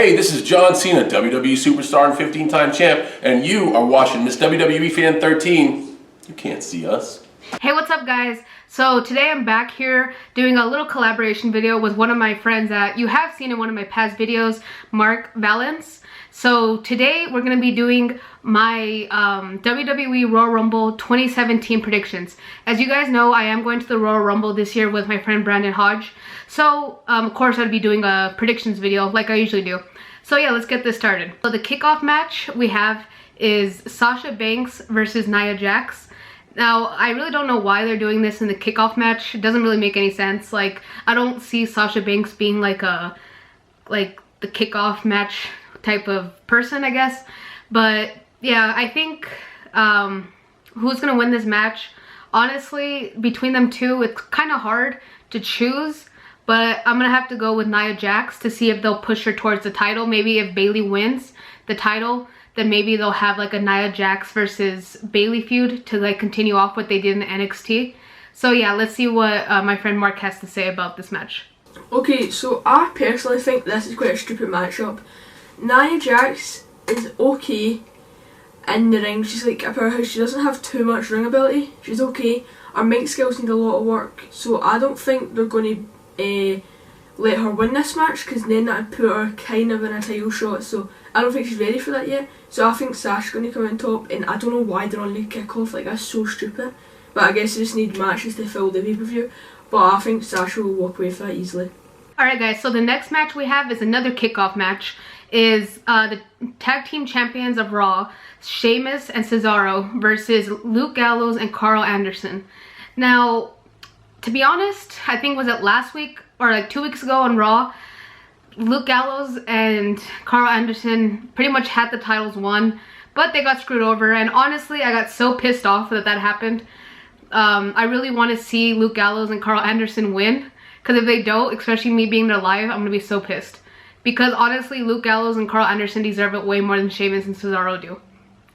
Hey, this is John Cena, WWE Superstar and 15-time champ, and you are watching Miss WWE Fan 13. You can't see us. Hey, what's up guys? So today I'm back here doing a little collaboration video with one of my friends that you have seen in one of my past videos, Marc, Vallances. So today we're going to be doing my WWE Royal Rumble 2017 predictions. As you guys know, I am going to the Royal Rumble this year with my friend Brandon Hodge. So of course I'd be doing a predictions video like I usually do. So yeah, let's get this started. So the kickoff match we have is Sasha Banks versus Nia Jax. Now, I really don't know why they're doing this in the kickoff match. It doesn't really make any sense. Like, I don't see Sasha Banks being like the kickoff match type of person, I guess. But yeah, I think who's gonna win this match? Honestly, between them two, it's kind of hard to choose. But I'm gonna have to go with Nia Jax to see if they'll push her towards the title. Maybe if Bayley wins the title, then maybe they'll have like a Nia Jax versus Bayley feud to like continue off what they did in NXT. So yeah, let's see what my friend Marc has to say about this match. Okay, so I personally think this is quite a stupid matchup. Nia Jax is okay in the ring. She's like a powerhouse. She doesn't have too much ring ability. She's okay. Her mic skills need a lot of work. So I don't think they're going to let her win this match, because then that would put her kind of in a title shot. So I don't think she's ready for that yet. So I think Sasha's going to come in top, and I don't know why they're on the kickoff. Like, that's so stupid. But I guess they just need matches to fill the pay-per-view. But I think Sasha will walk away with that easily. Alright guys, so the next match we have is another kickoff match. Is the tag team champions of Raw, Sheamus and Cesaro, versus Luke Gallows and Carl Anderson. Now, to be honest, I think was it last week or like 2 weeks ago on Raw, Luke Gallows and Carl Anderson pretty much had the titles won, but they got screwed over, and honestly I got so pissed off that that happened. I really want to see Luke Gallows and Carl Anderson win, because if they don't, especially me being there live, I'm gonna be so pissed. Because honestly, Luke Gallows and Carl Anderson deserve it way more than Sheamus and Cesaro do.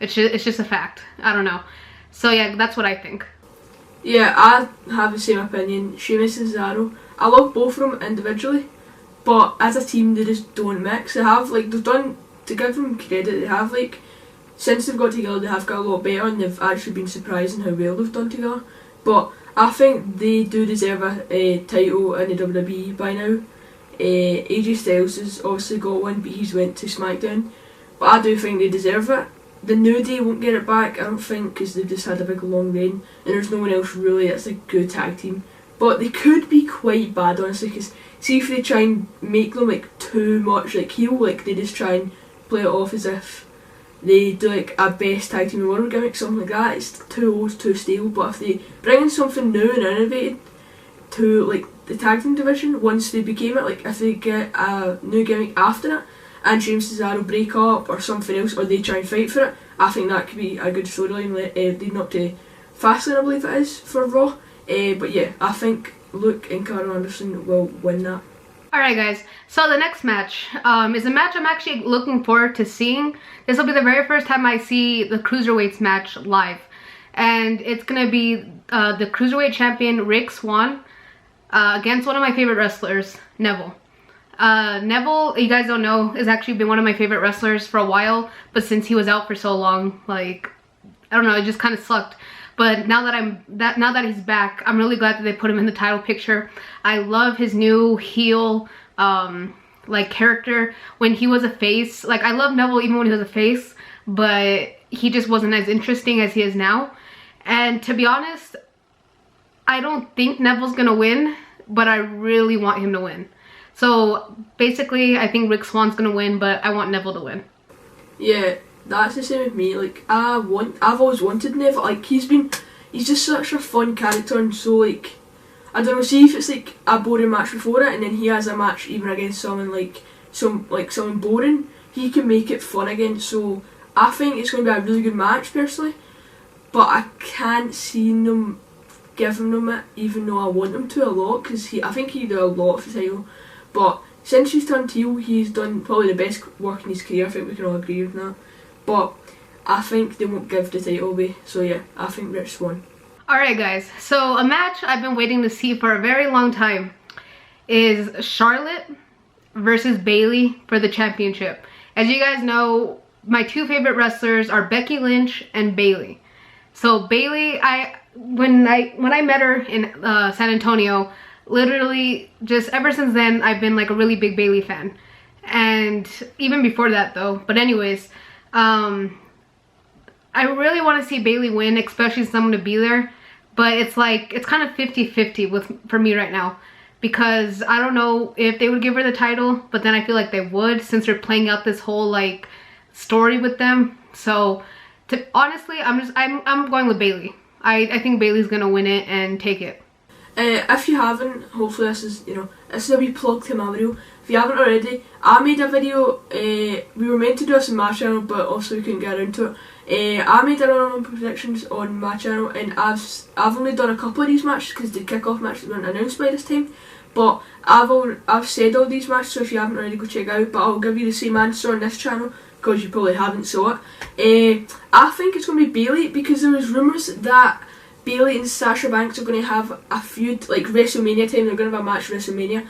It's just a fact. I don't know. So yeah, that's what I think. Yeah, I have the same opinion. Sheamus and Cesaro, I love both of them individually, but as a team they just don't mix. They have, like, they've done, to give them credit, they have, like, since they've got together they have got a lot better, and they've actually been surprising how well they've done together. But I think they do deserve a title in the WWE by now. AJ Styles has obviously got one, but he's went to SmackDown. But I do think they deserve it. The New Day won't get it back, I don't think, because they've just had a big long reign, and there's no one else really that's a good tag team. But they could be quite bad, honestly, because see if they try and make them like too much like heel, like they just try and play it off as if they do like a best tag team in the world gimmick, something like that. It's too old, too stale. But if they bring in something new and innovated to like the tag team division, once they became it, like if they get a new gimmick after it, and Sheamus and Cesaro break up or something else, or they try and fight for it, I think that could be a good storyline leading up to Fastlane, I believe it is, for Raw. But yeah, I think Luke and Carl Anderson will win that. Alright guys, so the next match is a match I'm actually looking forward to seeing. This will be the very first time I see the Cruiserweights match live. And it's going to be the Cruiserweight champion Rick Swann against one of my favorite wrestlers, Neville. Neville, you guys don't know, has actually been one of my favorite wrestlers for a while, but since he was out for so long, like, I don't know, it just kind of sucked. But now that he's back, I'm really glad that they put him in the title picture. I love his new heel like character when he was a face. Like, I love Neville even when he was a face, but he just wasn't as interesting as he is now. And to be honest, I don't think Neville's gonna win, but I really want him to win. So basically, I think Rick Swann's gonna win, but I want Neville to win. Yeah, that's the same with me. Like, I've always wanted Neville. Like, he's just such a fun character, and so, like, I don't know, see if it's like a boring match before it, and then he has a match even against someone like someone boring, he can make it fun again. So I think it's going to be a really good match personally, but I can't see them giving them it, even though I want them to a lot, because I think he do a lot for the title. But since he's turned heel, he's done probably the best work in his career. I think we can all agree with that. But I think they won't give the title away. So yeah, I think Rick Swann. Alright guys, so a match I've been waiting to see for a very long time is Charlotte versus Bayley for the championship. As you guys know, my two favorite wrestlers are Becky Lynch and Bayley. So Bayley, when I met her in San Antonio, literally just ever since then, I've been like a really big Bayley fan. And even before that though. But anyways, I really want to see Bayley win, especially since I'm going to be there. But it's like, it's kind of 50-50 for me right now. Because I don't know if they would give her the title, but then I feel like they would, since they're playing out this whole like story with them. So honestly, I'm going with Bayley. I think Bayley's gonna win it and take it. If you haven't, hopefully this is a wee plug to my video. If you haven't already, I made a video. We were meant to do this on my channel, but also we couldn't get around to it. I made a Royal Rumble predictions on my channel, and I've only done a couple of these matches because the kickoff matches weren't announced by this time. But I've said all these matches, so if you haven't already, go check it out. But I'll give you the same answer on this channel because you probably haven't saw it. I think it's going to be Bayley because there was rumours that Bayley and Sasha Banks are going to have a feud, like WrestleMania time. They're going to have a match WrestleMania.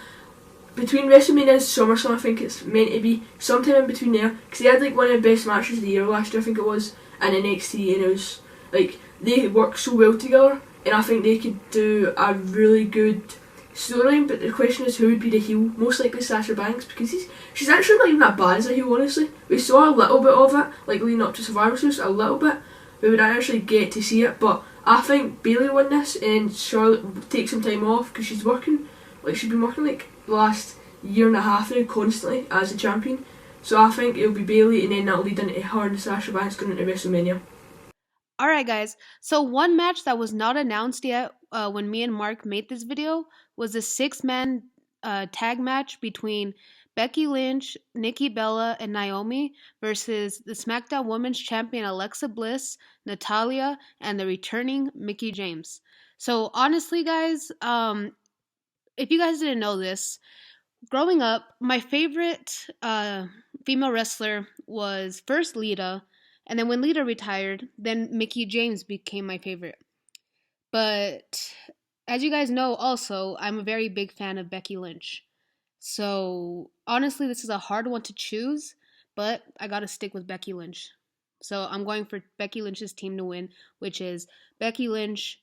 Between WrestleMania and SummerSlam, I think it's meant to be sometime in between there. Because they had like one of the best matches of the year last year, I think it was, in NXT, and it was like they work so well together, and I think they could do a really good storyline. But the question is, who would be the heel? Most likely Sasha Banks, because she's actually not even that bad as a heel, honestly. We saw a little bit of it, like leading up to Survivor Series, a little bit. We would actually get to see it, but I think Bayley won this, and Charlotte will take some time off because she's been working like the last year and a half now constantly as a champion. So I think it'll be Bayley, and then that'll lead into her and Sasha Banks going into WrestleMania. Alright guys, so one match that was not announced yet when me and Mark made this video was a 6-man tag match between Becky Lynch, Nikki Bella, and Naomi versus the SmackDown Women's Champion Alexa Bliss, Natalya, and the returning Mickie James. So honestly guys, if you guys didn't know this, growing up, my favorite female wrestler was first Lita, and then when Lita retired, then Mickie James became my favorite. But as you guys know also, I'm a very big fan of Becky Lynch. So honestly, this is a hard one to choose, but I gotta stick with Becky Lynch. So I'm going for Becky Lynch's team to win, which is Becky Lynch,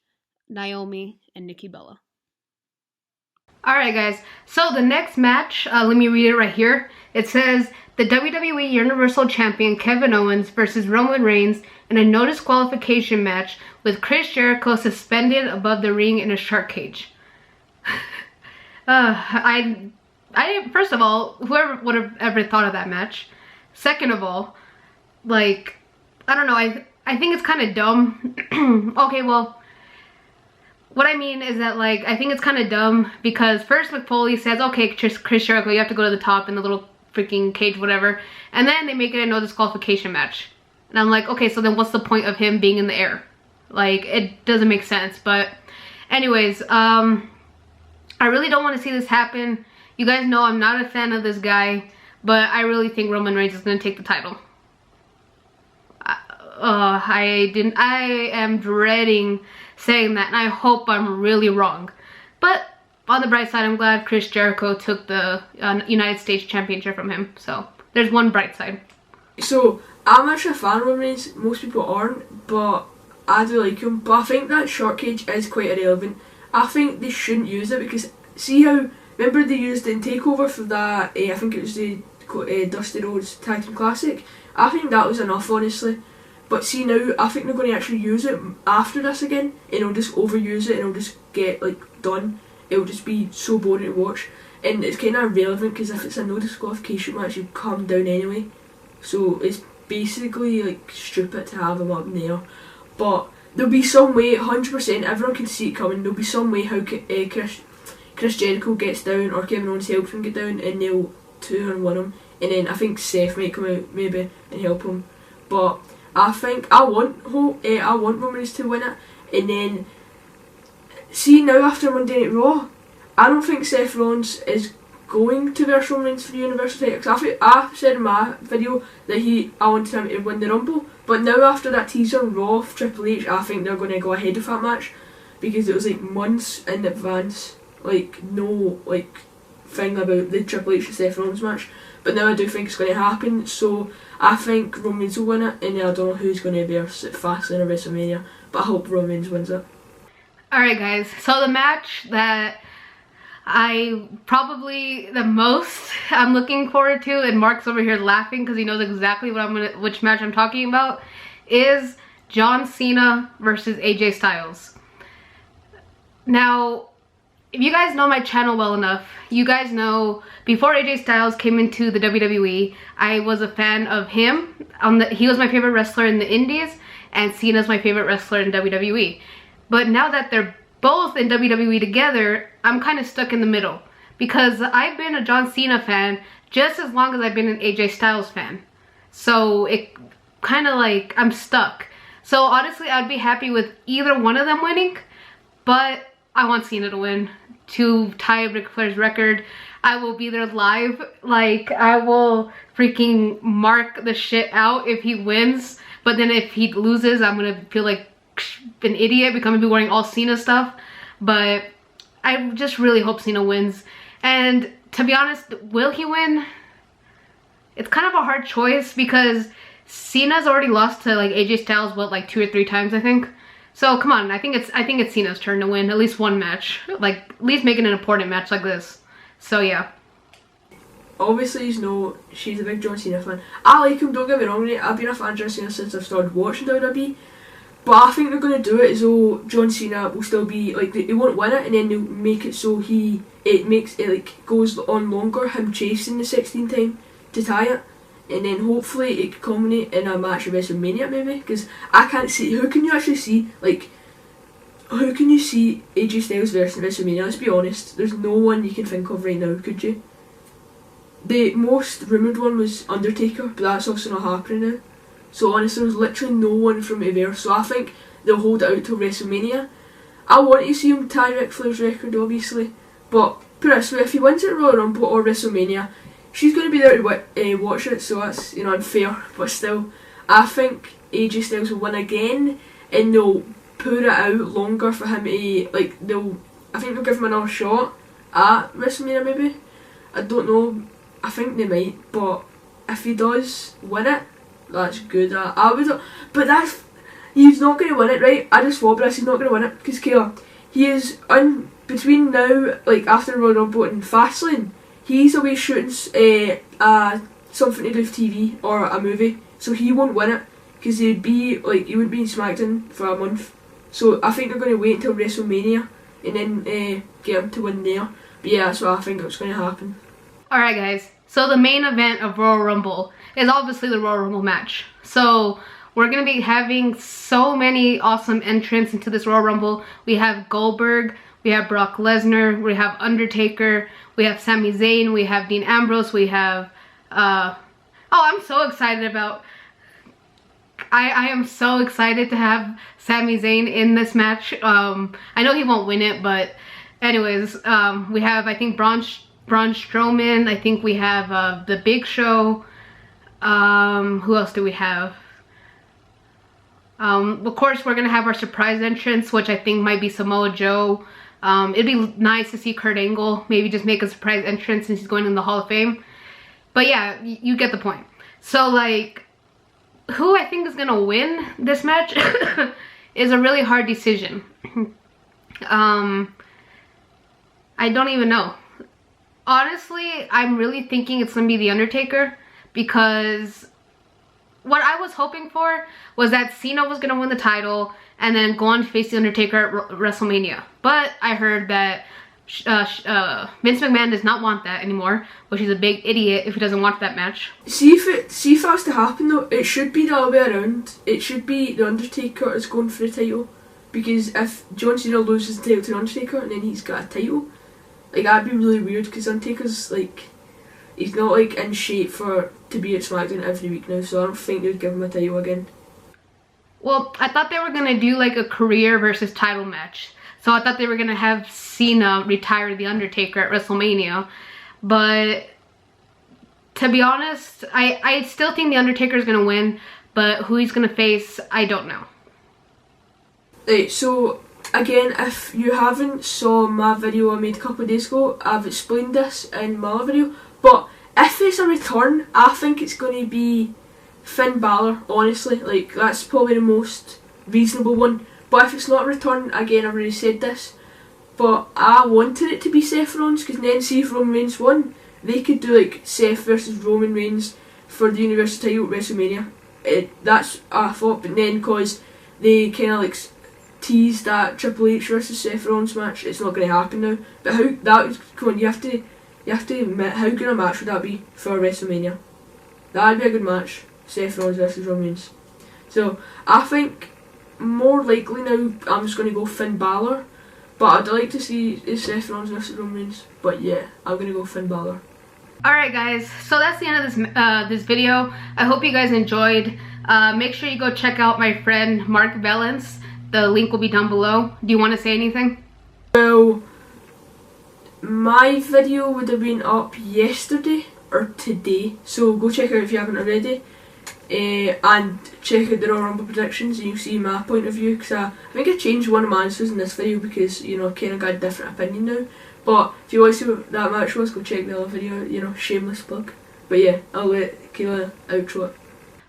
Naomi, and Nikki Bella. Alright guys, so the next match, let me read it right here. It says, the WWE Universal Champion Kevin Owens versus Roman Reigns in a no disqualification match with Chris Jericho suspended above the ring in a shark cage. First of all, whoever would have ever thought of that match. Second of all, like, I don't know, I think it's kind of dumb. Okay, well, what I mean is that, like, I think it's kind of dumb because first Mick Foley says, okay, Chris Jericho, you have to go to the top in the little freaking cage, whatever. And then they make it a no disqualification match. And I'm like, okay, so then what's the point of him being in the air? Like, it doesn't make sense. But anyways, I really don't want to see this happen. You guys know I'm not a fan of this guy, but I really think Roman Reigns is going to take the title. I am dreading saying that, and I hope I'm really wrong. But on the bright side, I'm glad Chris Jericho took the United States Championship from him. So there's one bright side. So I'm actually a fan of Roman Reigns. Most people aren't, but I do like him. But I think that shark cage is quite irrelevant. I think they shouldn't use it because see how, remember they used it in TakeOver for that, I think it was the Dusty Rhodes Tag Team Classic. I think that was enough, honestly. But see now, I think they're going to actually use it after this again, and it'll just overuse it and it'll just get like done. It'll just be so boring to watch, and it's kind of irrelevant because if it's a no disqualification match, you come down anyway. So it's basically like stupid to have him up in there. But there'll be some way, 100%, everyone can see it coming. There'll be some way how Chris Jericho gets down or Kevin Owens helps him get down, and they'll 2-on-1 him. And then I think Seth might come out maybe and help him. But I think I want Roman Reigns to win it, and then see now after Monday Night Raw, I don't think Seth Rollins is going to verse Roman Reigns for the Universal title. I said in my video that I wanted him to win the Rumble, but now after that teaser on Raw of Triple H, I think they're going to go ahead with that match because it was like months in advance, like no like thing about the Triple H and Seth Rollins match, but now I do think it's going to happen. So I think Roman Reigns will win it, and then I don't know who's going to be at Fastlane or WrestleMania, but I hope Roman Reigns wins it. Alright guys, so the match that I probably the most I'm looking forward to, and Mark's over here laughing because he knows exactly which match I'm talking about, is John Cena versus AJ Styles. Now, if you guys know my channel well enough, you guys know before AJ Styles came into the WWE, I was a fan of him. He was my favorite wrestler in the Indies, and Cena's my favorite wrestler in WWE. But now that they're both in WWE together, I'm kind of stuck in the middle, because I've been a John Cena fan just as long as I've been an AJ Styles fan. So it kind of like, I'm stuck. So honestly, I'd be happy with either one of them winning, but I want Cena to win to tie Ric Flair's record. I will be there live. Like, I will freaking mark the shit out if he wins. But then if he loses, I'm gonna feel like an idiot because I'm gonna be wearing all Cena stuff. But I just really hope Cena wins. And to be honest, will he win? It's kind of a hard choice because Cena's already lost to like AJ Styles, what, like 2 or 3 times, I think. So come on, I think it's Cena's turn to win at least one match, like at least make it an important match like this. So yeah. Obviously, you know, she's a big John Cena fan. I like him, don't get me wrong, mate. I've been a fan of John Cena since I've started watching WWE. But I think they're going to do it as though John Cena will still be, like, they won't win it, and then they'll make it so it goes on longer, him chasing the 16th time to tie it. And then hopefully it could culminate in a match at WrestleMania maybe, because I can't see, who can you actually see, like, who can you see AJ Styles versus WrestleMania? Let's be honest, there's no one you can think of right now, could you? The most rumoured one was Undertaker, but that's also not happening now. So honestly, there's literally no one from there, so I think they'll hold it out till WrestleMania. I want to see him tie Ric Flair's record, obviously, but put it this way, if he wins it at Royal Rumble or WrestleMania, she's going to be there to watch it, so that's, you know, unfair, but still, I think AJ Styles will win again, and they'll pour it out longer for him to, like, I think they'll give him another shot at WrestleMania maybe. I don't know, I think they might, but if he does win it, that's good. But he's not going to win it, right? I just thought this, he's not going to win it, because Kayla, he is, between now, like, after Royal Rumble and Fastlane, he's away shooting something to do with TV or a movie, so he won't win it because he wouldn't be in SmackDown for a month. So I think they're going to wait until WrestleMania and then get him to win there. But yeah, that's what I think is going to happen. Alright guys, so the main event of Royal Rumble is obviously the Royal Rumble match. So we're going to be having so many awesome entrants into this Royal Rumble. We have Goldberg, we have Brock Lesnar, we have Undertaker, we have Sami Zayn, we have Dean Ambrose, we have, I'm so excited about, I am so excited to have Sami Zayn in this match. I know he won't win it, but anyways, we have, I think, Braun Strowman, I think we have The Big Show, who else do we have? Of course, we're going to have our surprise entrance, which I think might be Samoa Joe. It'd be nice to see Kurt Angle maybe just make a surprise entrance since he's going in the Hall of Fame. But yeah, you get the point. So like, who I think is going to win this match is a really hard decision. I don't even know. Honestly, I'm really thinking it's going to be The Undertaker, because what I was hoping for was that Cena was going to win the title and then go on to face The Undertaker at WrestleMania. But I heard that Vince McMahon does not want that anymore, which is a big idiot if he doesn't want that match. See if that's to happen though, it should be the other way around. It should be The Undertaker is going for the title, because if John Cena loses the title to The Undertaker and then he's got a title, like, that'd be really weird, because Undertaker's like, he's not like in shape to be at SmackDown every week now, so I don't think they'd give him a title again. Well, I thought they were going to do like a career versus title match. So I thought they were going to have Cena retire The Undertaker at WrestleMania. But to be honest, I still think The Undertaker is going to win. But who he's going to face, I don't know. Right, so again, if you haven't saw my video I made a couple of days ago, I've explained this in my other video, but if it's a return, I think it's going to be Finn Balor, honestly. Like, that's probably the most reasonable one. But if it's not a return, again, I've already said this, but I wanted it to be Seth Rollins, because then see if Roman Reigns won, they could do like Seth versus Roman Reigns for the Universal title at WrestleMania. That's what I thought, but then because they kind of like teased that Triple H versus Seth Rollins match, it's not going to happen now. But how that was, come on, you have to admit, how good a match would that be for WrestleMania? That'd be a good match, Seth Rollins versus Roman Reigns. So I think more likely now I'm just going to go Finn Balor, but I'd like to see Seth Rollins versus Roman Reigns. But yeah, I'm going to go Finn Balor. Alright guys, so that's the end of this video. I hope you guys enjoyed. Make sure you go check out my friend Marc Vallances. The link will be down below. Do you want to say anything? Well, my video would have been up yesterday or today, so go check out if you haven't already. And check out the Royal Rumble predictions and you'll see my point of view, because I think I changed one of my answers in this video because, you know, I kind of got a different opinion now. But if you want to see what that match was, go check the other video, you know, shameless plug. But yeah, I'll let Kayla outro it.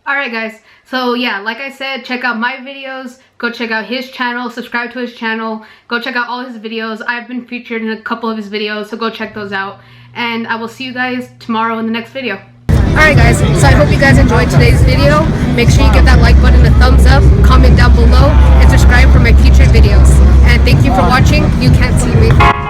Alright guys, so yeah, like I said, check out my videos, go check out his channel, subscribe to his channel, go check out all his videos. I've been featured in a couple of his videos, so go check those out. And I will see you guys tomorrow in the next video. Alright guys, so I hope you guys enjoyed today's video. Make sure you give that like button a thumbs up, comment down below, and subscribe for my future videos. And thank you for watching. You can't see me.